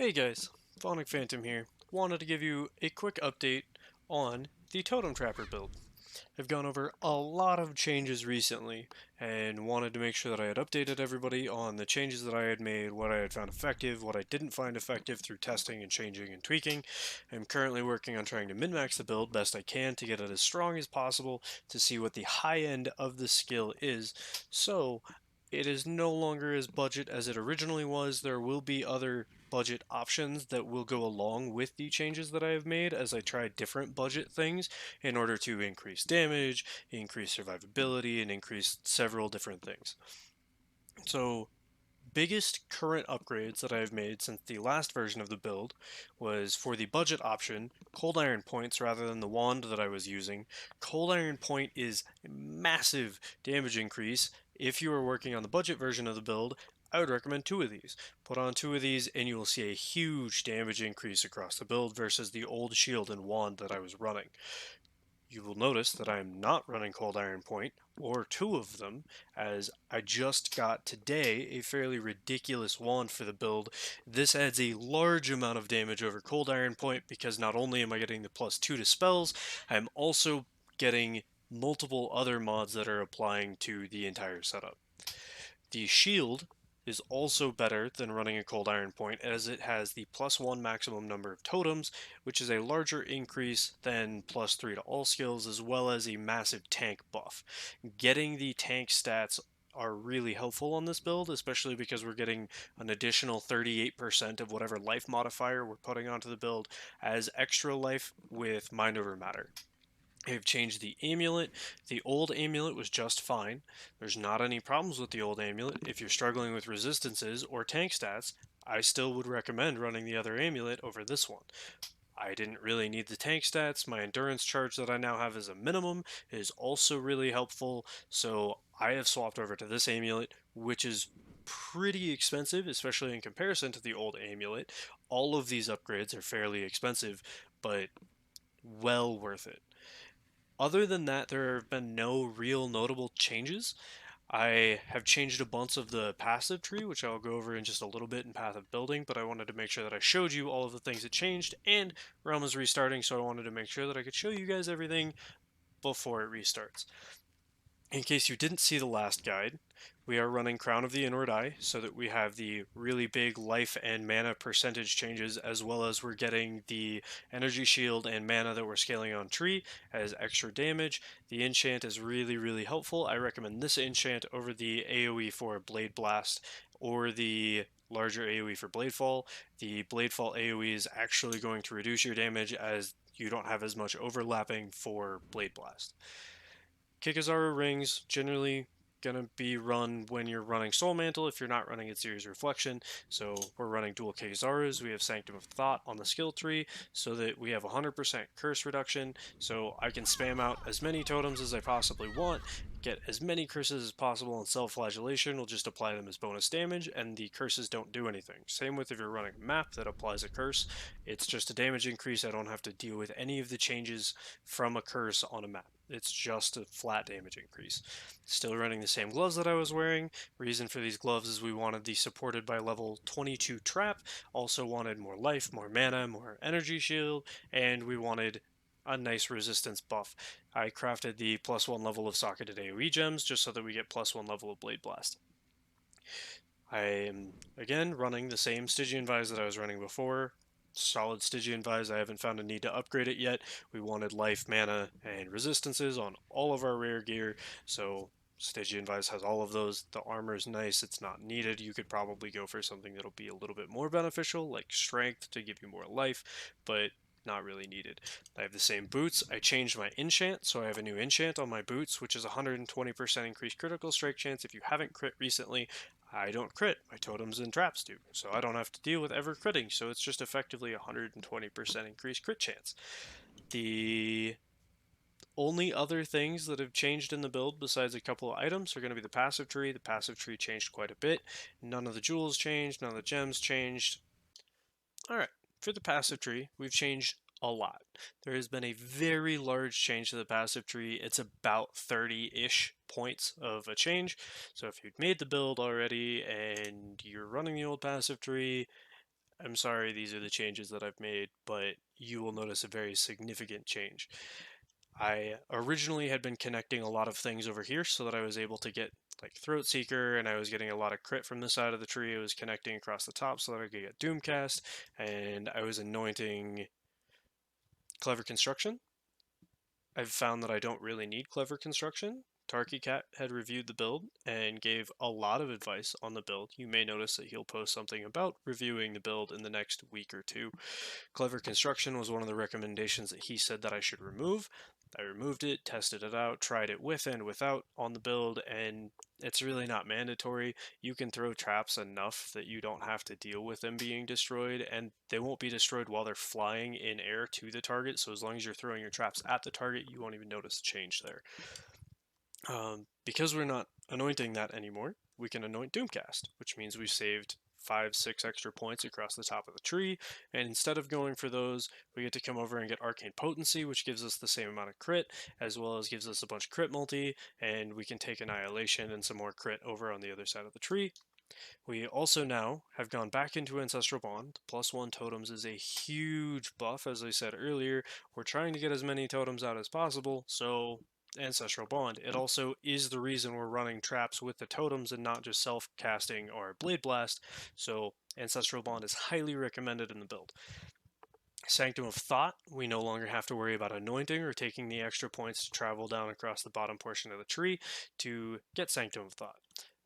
Hey guys, Phonic Phantom here. Wanted to give you a quick update on the Totem Trapper build. I've gone over a lot of changes recently and wanted to make sure that I had updated everybody on the changes that I had made, what I had found effective, what I didn't find effective through testing and changing and tweaking. I'm currently working on trying to min-max the build best I can to get it as strong as possible to see what the high end of the skill is. So it is no longer as budget as it originally was. There will be other budget options that will go along with the changes that I have made as I try different budget things in order to increase damage, increase survivability, and increase several different things. So, biggest current upgrades that I've made since the last version of the build was for the budget option, Cold Iron Points rather than the wand that I was using. Cold Iron Point is a massive damage increase. If you are working on the budget version of the build, I would recommend two of these. Put on two of these and you will see a huge damage increase across the build versus the old shield and wand that I was running. You will notice that I am not running Cold Iron Point, or two of them, as I just got today a fairly ridiculous wand for the build. This adds a large amount of damage over Cold Iron Point because not only am I getting the +2 to spells, I'm also getting multiple other mods that are applying to the entire setup. The shield is also better than running a Cold Iron Point as it has the +1 maximum number of totems, which is a larger increase than +3 to all skills, as well as a massive tank buff. Getting the tank stats are really helpful on this build, especially because we're getting an additional 38% of whatever life modifier we're putting onto the build as extra life with Mind Over Matter. They've changed the amulet. The old amulet was just fine. There's not any problems with the old amulet. If you're struggling with resistances or tank stats, I still would recommend running the other amulet over this one. I didn't really need the tank stats. My endurance charge that I now have as a minimum is also really helpful. So I have swapped over to this amulet, which is pretty expensive, especially in comparison to the old amulet. All of these upgrades are fairly expensive, but well worth it. Other than that, there have been no real notable changes. I have changed a bunch of the passive tree, which I'll go over in just a little bit in Path of Building, but I wanted to make sure that I showed you all of the things that changed, and Realm is restarting, so I wanted to make sure that I could show you guys everything before it restarts. In case you didn't see the last guide, we are running Crown of the Inward Eye so that we have the really big life and mana percentage changes, as well as we're getting the energy shield and mana that we're scaling on tree as extra damage. The enchant is really, really helpful. I recommend this enchant over the AoE for Bladeblast or the larger AoE for Bladefall. The Bladefall AoE is actually going to reduce your damage as you don't have as much overlapping for Bladeblast. Kikazara rings generally gonna be run when you're running Soul Mantle if you're not running a Series Reflection. So we're running dual Kikazaras. We have Sanctum of Thought on the skill tree so that we have 100% curse reduction. So I can spam out as many totems as I possibly want, get as many curses as possible, and Self-Flagellation will just apply them as bonus damage, and the curses don't do anything. Same with if you're running a map that applies a curse. It's just a damage increase. I don't have to deal with any of the changes from a curse on a map. It's just a flat damage increase. Still running the same gloves that I was wearing. Reason for these gloves is we wanted the supported by level 22 trap, also wanted more life, more mana, more energy shield, and we wanted a nice resistance buff. I crafted the +1 level of socketed AoE gems just so that we get +1 level of Bladeblast. I am again running the same Stygian Vise that I was running before. Solid Stygian Vise. I haven't found a need to upgrade it yet. We wanted life, mana, and resistances on all of our rare gear, so Stygian Vise has all of those. The armor is nice. It's not needed. You could probably go for something that'll be a little bit more beneficial, like Strength to give you more life, but not really needed. I have the same boots. I changed my enchant, so I have a new enchant on my boots, which is 120% increased critical strike chance. If you haven't crit recently, I don't crit. My totems and traps do, so I don't have to deal with ever critting, so it's just effectively 120% increased crit chance. The only other things that have changed in the build besides a couple of items are going to be the passive tree. The passive tree changed quite a bit. None of the jewels changed, none of the gems changed. Alright, for the passive tree, we've changed a lot. There has been a very large change to the passive tree. It's about 30-ish points of a change. So if you'd made the build already and you're running the old passive tree, I'm sorry, these are the changes that I've made, but you will notice a very significant change. I originally had been connecting a lot of things over here so that I was able to get like Throat Seeker, and I was getting a lot of crit from the side of the tree. I was connecting across the top so that I could get Doomcast, and I was anointing Clever Construction. I've found that I don't really need Clever Construction. Tarkecat had reviewed the build and gave a lot of advice on the build. You may notice that he'll post something about reviewing the build in the next week or two. Clever Construction was one of the recommendations that he said that I should remove. I removed it, tested it out, tried it with and without on the build, and it's really not mandatory. You can throw traps enough that you don't have to deal with them being destroyed, and they won't be destroyed while they're flying in air to the target, so as long as you're throwing your traps at the target, you won't even notice a change there. Because we're not anointing that anymore, we can anoint Doomcast, which means we've saved 5-6 extra points across the top of the tree, and instead of going for those, we get to come over and get Arcane Potency, which gives us the same amount of crit, as well as gives us a bunch of crit multi, and we can take Annihilation and some more crit over on the other side of the tree. We also now have gone back into Ancestral Bond. +1 totems is a huge buff, as I said earlier. We're trying to get as many totems out as possible, so Ancestral Bond. It also is the reason we're running traps with the totems and not just self-casting or Bladeblast, so Ancestral Bond is highly recommended in the build. Sanctum of Thought, we no longer have to worry about anointing or taking the extra points to travel down across the bottom portion of the tree to get Sanctum of Thought.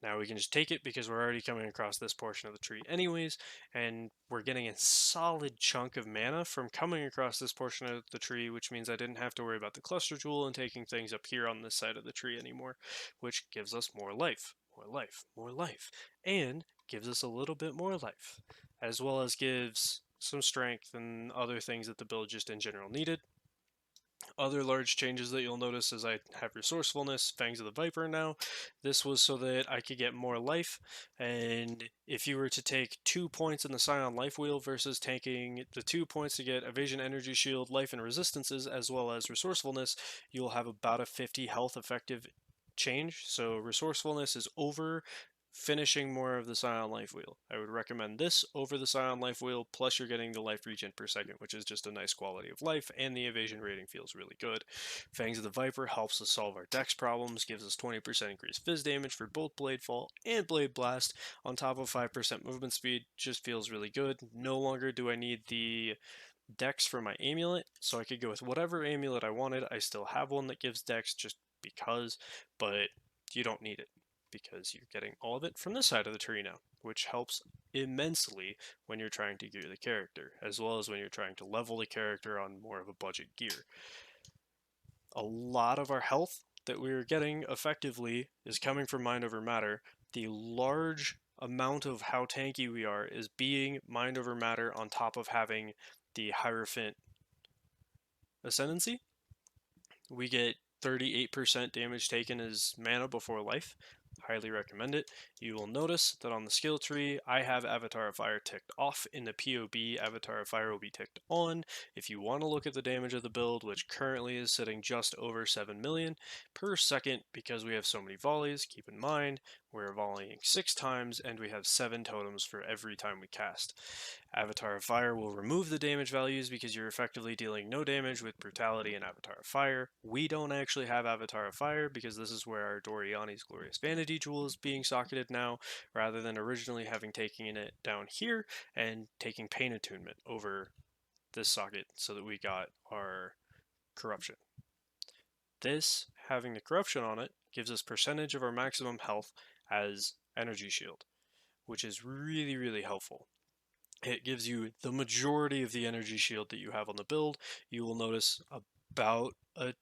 Now we can just take it because we're already coming across this portion of the tree anyways, and we're getting a solid chunk of mana from coming across this portion of the tree, which means I didn't have to worry about the Cluster Jewel and taking things up here on this side of the tree anymore, which gives us more life, more life, more life, and gives us a little bit more life, as well as gives some strength and other things that the build just in general needed. Other large changes that you'll notice is I have Resourcefulness, Fangs of the Viper now. This was so that I could get more life, and if you were to take 2 points in the Scion Life Wheel versus taking the 2 points to get Evasion, Energy Shield, Life, and Resistances, as well as Resourcefulness, you'll have about a 50 health effective change. So Resourcefulness is over finishing more of the Scion Life Wheel. I would recommend this over the Scion Life Wheel, plus you're getting the life regen per second, which is just a nice quality of life, and the evasion rating feels really good. Fangs of the Viper helps us solve our dex problems, gives us 20% increased Fizz damage for both Bladefall and Bladeblast, on top of 5% movement speed, just feels really good. No longer do I need the dex for my amulet, so I could go with whatever amulet I wanted. I still have one that gives dex just because, but you don't need it because you're getting all of it from this side of the tree now, which helps immensely when you're trying to gear the character, as well as when you're trying to level the character on more of a budget gear. A lot of our health that we're getting effectively is coming from Mind Over Matter. The large amount of how tanky we are is being Mind Over Matter on top of having the Hierophant Ascendancy. We get 38% damage taken as mana before life. Highly recommend it. You will notice that on the skill tree, I have Avatar of Fire ticked off. In the POB, Avatar of Fire will be ticked on. If you want to look at the damage of the build, which currently is sitting just over 7 million per second because we have so many volleys, keep in mind, we're volleying 6 times and we have 7 totems for every time we cast. Avatar of Fire will remove the damage values because you're effectively dealing no damage with Brutality and Avatar of Fire. We don't actually have Avatar of Fire because this is where our Doriani's Glorious Vanity Jewel is being socketed now, rather than originally having taken it down here and taking Pain Attunement over this socket so that we got our Corruption. This, having the Corruption on it, gives us percentage of our maximum health as Energy Shield, which is really, really helpful. It gives you the majority of the energy shield that you have on the build. You will notice about a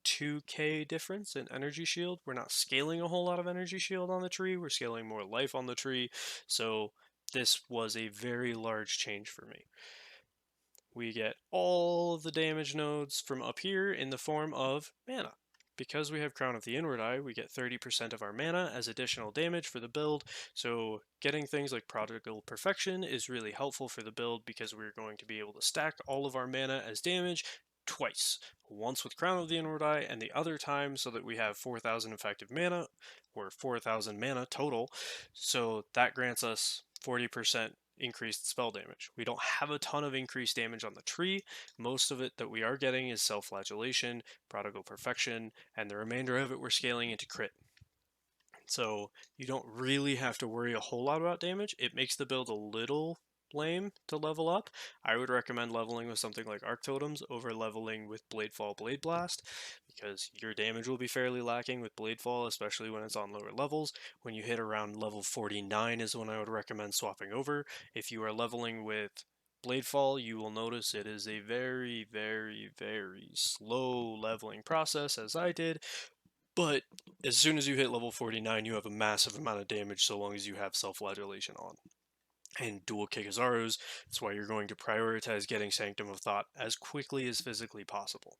2k difference in energy shield. We're not scaling a whole lot of energy shield on the tree. We're scaling more life on the tree. So this was a very large change for me. We get all of the damage nodes from up here in the form of mana. Because we have Crown of the Inward Eye, we get 30% of our mana as additional damage for the build, so getting things like Prodigal Perfection is really helpful for the build because we're going to be able to stack all of our mana as damage twice. Once with Crown of the Inward Eye, and the other time so that we have 4,000 effective mana, or 4,000 mana total, so that grants us 40% increased spell damage. We don't have a ton of increased damage on the tree. Most of it that we are getting is Self-Flagellation, Prodigal Perfection, and the remainder of it we're scaling into crit. So you don't really have to worry a whole lot about damage. It makes the build a little lame to level up. I would recommend leveling with something like Arc Totems over leveling with Bladefall, Bladeblast, because your damage will be fairly lacking with Bladefall, especially when it's on lower levels. When you hit around level 49 is when I would recommend swapping over. If you are leveling with Bladefall, you will notice it is a very, very, very slow leveling process, as I did, but as soon as you hit level 49, you have a massive amount of damage so long as you have Self-Flagellation on. And dual Kikazarus, that's why you're going to prioritize getting Sanctum of Thought as quickly as physically possible.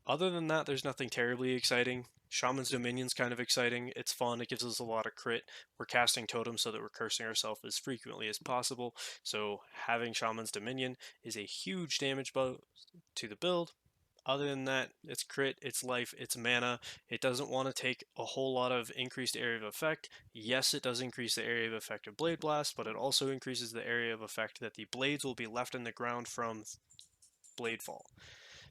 Other than that, there's nothing terribly exciting. Shaman's Dominion's kind of exciting. It's fun. It gives us a lot of crit. We're casting Totem so that we're cursing ourselves as frequently as possible. So having Shaman's Dominion is a huge damage boost to the build. Other than that, it's crit, it's life, it's mana. It doesn't want to take a whole lot of increased area of effect. Yes, it does increase the area of effect of Blade Blast, but it also increases the area of effect that the blades will be left in the ground from Bladefall.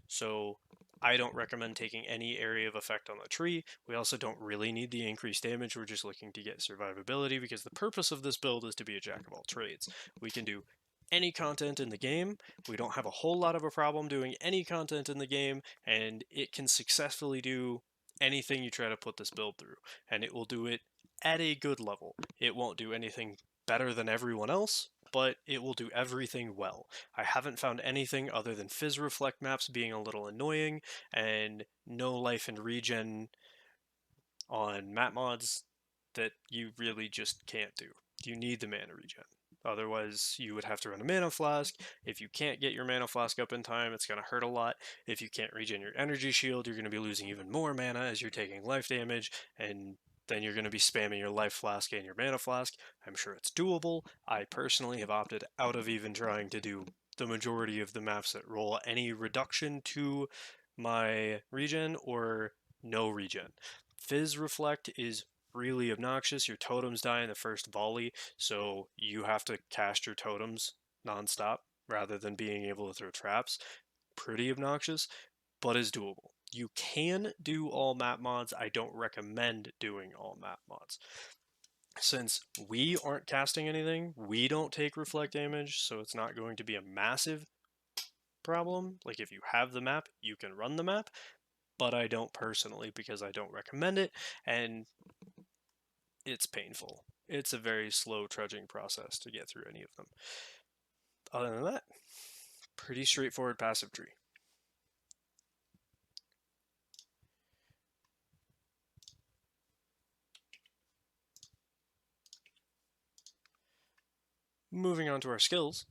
So I don't recommend taking any area of effect on the tree. We also don't really need the increased damage. We're just looking to get survivability because the purpose of this build is to be a jack of all trades. We can do any content in the game. We don't have a whole lot of a problem doing any content in the game, and it can successfully do anything you try to put this build through, and it will do it at a good level. It won't do anything better than everyone else, but it will do everything well. I haven't found anything other than Fizz Reflect maps being a little annoying, and no life and regen on map mods that you really just can't do. You need the mana regen. Otherwise, you would have to run a mana flask. If you can't get your mana flask up in time, it's going to hurt a lot. If you can't regen your energy shield, you're going to be losing even more mana as you're taking life damage, and then you're going to be spamming your life flask and your mana flask. I'm sure it's doable. I personally have opted out of even trying to do the majority of the maps that roll any reduction to my regen or no regen. Fizz Reflect is really obnoxious. Your totems die in the first volley, so you have to cast your totems nonstop rather than being able to throw traps. Pretty obnoxious, but is doable. You can do all map mods. I don't recommend doing all map mods. Since we aren't casting anything, we don't take reflect damage, so it's not going to be a massive problem. Like if you have the map, you can run the map, but I don't personally because I don't recommend it, and it's painful. It's a very slow trudging process to get through any of them. Other than that, pretty straightforward passive tree. Moving on to our skills,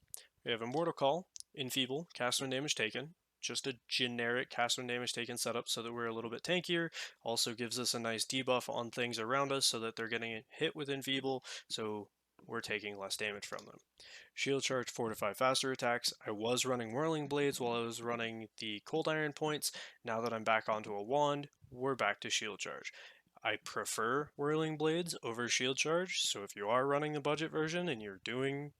we have Immortal Call, Enfeeble, cast when damage taken. Just a generic cast when damage taken setup so that we're a little bit tankier. Also gives us a nice debuff on things around us so that they're getting hit with Enfeeble, so we're taking less damage from them. Shield Charge 4 to 5 faster attacks. I was running Whirling Blades while I was running the Cold Iron points. Now that I'm back onto a wand, we're back to Shield Charge. I prefer Whirling Blades over Shield Charge, so if you are running the budget version and you're doing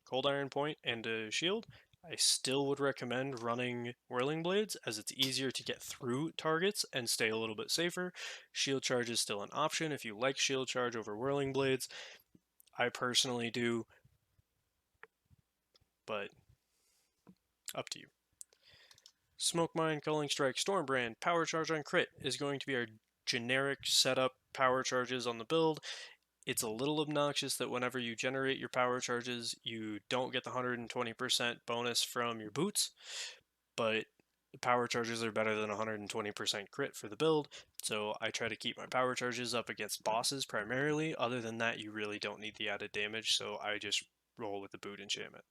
Cold Iron Point and a Shield, I still would recommend running Whirling Blades as it's easier to get through targets and stay a little bit safer. Shield Charge is still an option if you like Shield Charge over Whirling Blades. I personally do, but up to you. Smoke Mine, Culling Strike, Stormbrand, Power Charge on Crit is going to be our generic setup power charges on the build. It's a little obnoxious that whenever you generate your power charges, you don't get the 120% bonus from your boots, but the power charges are better than 120% crit for the build, so I try to keep my power charges up against bosses primarily. Other than that, you really don't need the added damage, so I just roll with the boot enchantment.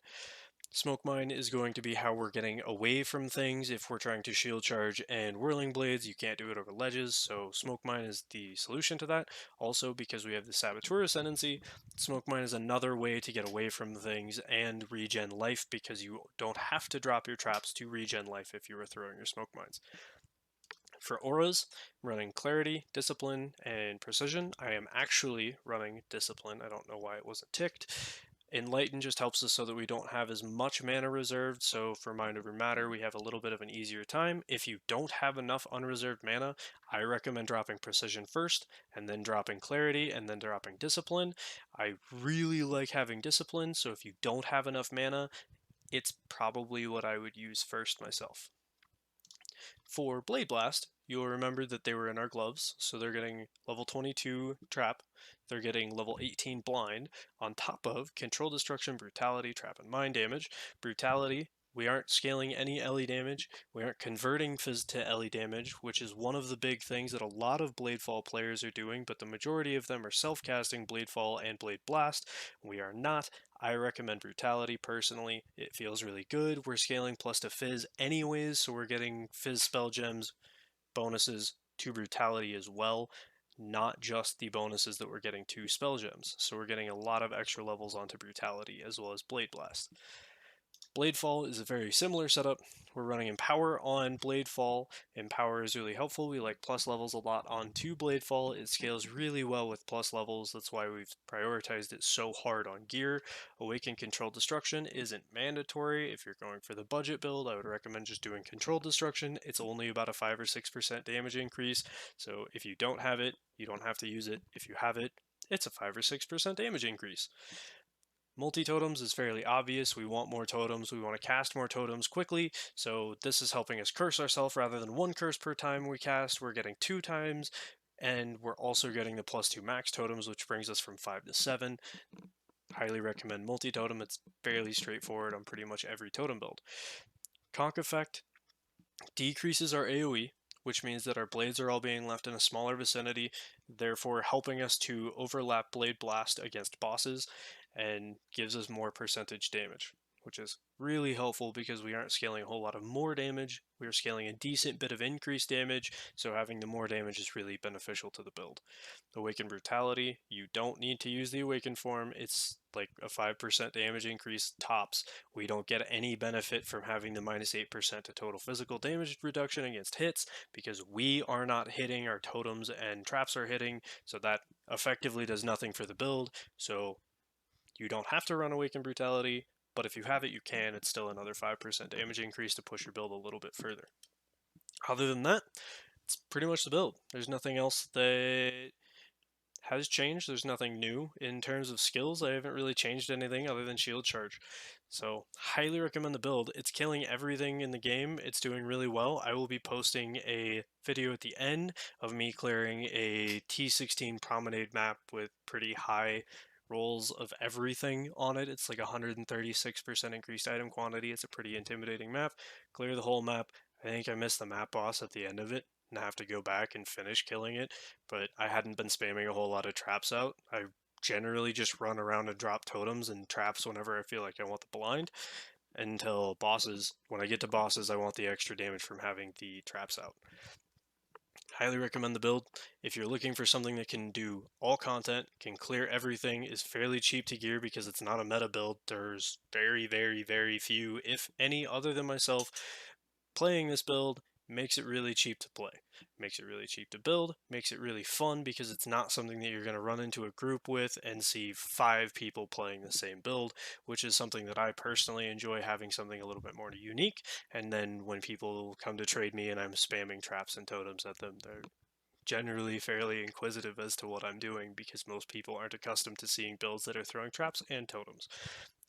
Smoke Mine is going to be how we're getting away from things if we're trying to shield charge and Whirling Blades. You can't do it over ledges, so Smoke Mine is the solution to that. Also, because we have the Saboteur Ascendancy, Smoke Mine is another way to get away from things and regen life because you don't have to drop your traps to regen life if you were throwing your Smoke Mines. For auras, I'm running Clarity, Discipline, and Precision. I am actually running Discipline. I don't know why it wasn't ticked. Enlighten just helps us so that we don't have as much mana reserved, so for Mind Over Matter we have a little bit of an easier time. If you don't have enough unreserved mana, I recommend dropping Precision first, and then dropping Clarity, and then dropping Discipline. I really like having Discipline, so if you don't have enough mana, it's probably what I would use first myself. For Bladeblast, you'll remember that they were in our gloves, so they're getting level 22 Trap, they're getting level 18 Blind, on top of Control Destruction, Brutality, Trap, and Mind damage. Brutality, we aren't scaling any LE damage, we aren't converting Fizz to LE damage, which is one of the big things that a lot of Bladefall players are doing, but the majority of them are self-casting Bladefall and Bladeblast. We are not. I recommend Brutality personally. It feels really good. We're scaling plus to Fizz anyways, so we're getting Fizz spell gems bonuses to Brutality as well, not just the bonuses that we're getting to spell gems. So we're getting a lot of extra levels onto Brutality as well as Bladeblast. Bladefall is a very similar setup. We're running Empower on Bladefall. Empower is really helpful. We like plus levels a lot onto Bladefall. It scales really well with plus levels. That's why we've prioritized it so hard on gear. Awaken Control Destruction isn't mandatory. If you're going for the budget build, I would recommend just doing Control Destruction. It's only about a 5 or 6% damage increase. So if you don't have it, you don't have to use it. If you have it, it's a 5 or 6% damage increase. Multi-totems is fairly obvious. We want more totems. We want to cast more totems quickly. So this is helping us curse ourselves. Rather than one curse per time we cast, we're getting 2 times. And we're also getting the +2 max totems, which brings us from 5 to 7. Highly recommend multi-totem. It's fairly straightforward on pretty much every totem build. Conk Effect decreases our AoE, which means that our blades are all being left in a smaller vicinity, therefore helping us to overlap Blade Blast against bosses and gives us more percentage damage, which is really helpful because we aren't scaling a whole lot of more damage. We are scaling a decent bit of increased damage, so having the more damage is really beneficial to the build. Awaken Brutality, you don't need to use the Awaken form. It's like a 5% damage increase tops. We don't get any benefit from having the -8% to total physical damage reduction against hits because we are not hitting, our totems and traps are hitting, so that effectively does nothing for the build. So you don't have to run Awaken Brutality, but if you have it, you can. It's still another 5% damage increase to push your build a little bit further. Other than that, it's pretty much the build. There's nothing else that has changed. There's nothing new in terms of skills. I haven't really changed anything other than shield charge. So highly recommend the build. It's killing everything in the game. It's doing really well. I will be posting a video at the end of me clearing a T16 promenade map with pretty high rolls of everything on it. It's like 136% increased item quantity. It's a pretty intimidating map. Clear the whole map. I think I missed the map boss at the end of it and have to go back and finish killing it, but I hadn't been spamming a whole lot of traps out. I generally just run around and drop totems and traps whenever I feel like I want the blind until bosses. When I get to bosses, I want the extra damage from having the traps out. Highly recommend the build. If you're looking for something that can do all content, can clear everything, is fairly cheap to gear because it's not a meta build. There's very, very, very few, if any, other than myself, playing this build. Makes it really cheap to play, makes it really cheap to build, makes it really fun because it's not something that you're going to run into a group with and see 5 people playing the same build, which is something that I personally enjoy, having something a little bit more unique. And then when people come to trade me and I'm spamming traps and totems at them, they're generally fairly inquisitive as to what I'm doing because most people aren't accustomed to seeing builds that are throwing traps and totems.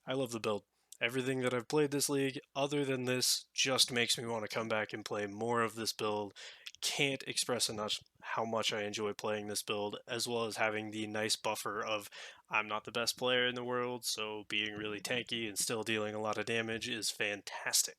I love the build. Everything that I've played this league, other than this, just makes me want to come back and play more of this build. Can't express enough how much I enjoy playing this build, as well as having the nice buffer of I'm not the best player in the world, so being really tanky and still dealing a lot of damage is fantastic.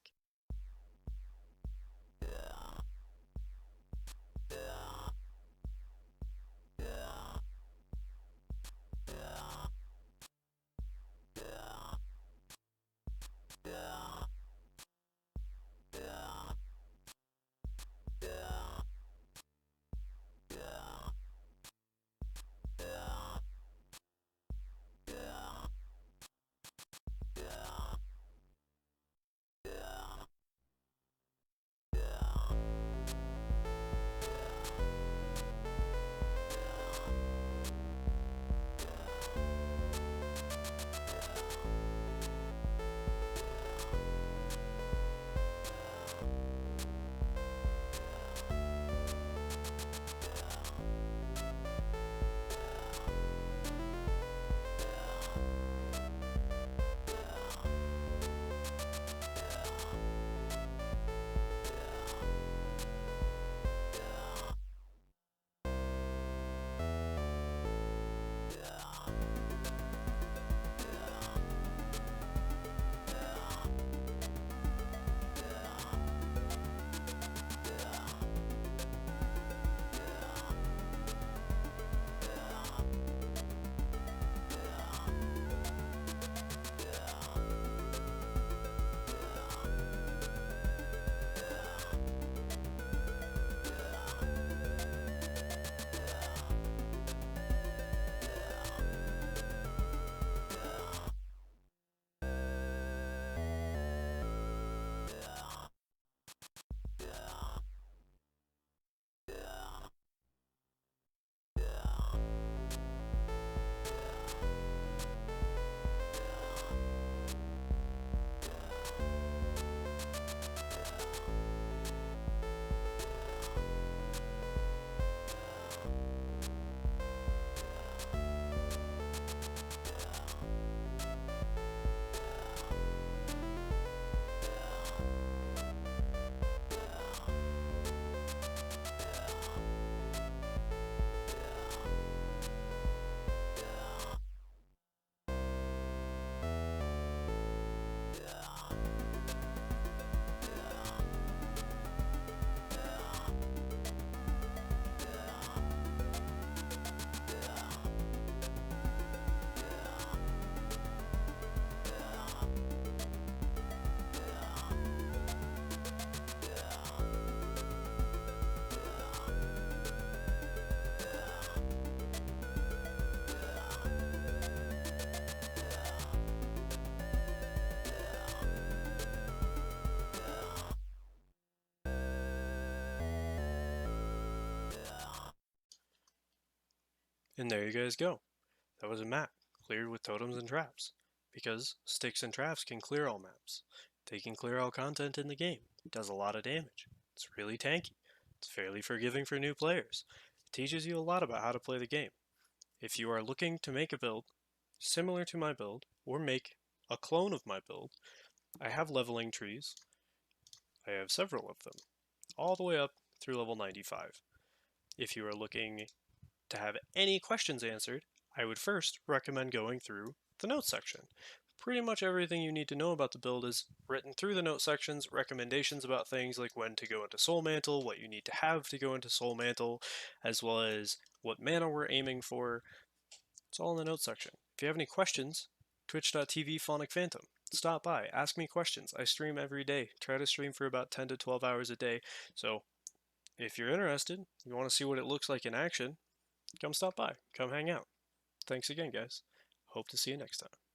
And there you guys go. That was a map, cleared with totems and traps. Because sticks and traps can clear all maps. They can clear all content in the game. It does a lot of damage. It's really tanky. It's fairly forgiving for new players. It teaches you a lot about how to play the game. If you are looking to make a build similar to my build, or make a clone of my build, I have leveling trees. I have several of them, all the way up through level 95. If you are looking to have any questions answered, I would first recommend going through the notes section. Pretty much everything you need to know about the build is written through the note sections, recommendations about things like when to go into Soul Mantle, what you need to have to go into Soul Mantle, as well as what mana we're aiming for. It's all in the notes section. If you have any questions, twitch.tv Phonic Phantom. Stop by, ask me questions. I stream every day. Try to stream for about 10 to 12 hours a day. So if you're interested, you want to see what it looks like in action, come stop by. Come hang out. Thanks again, guys. Hope to see you next time.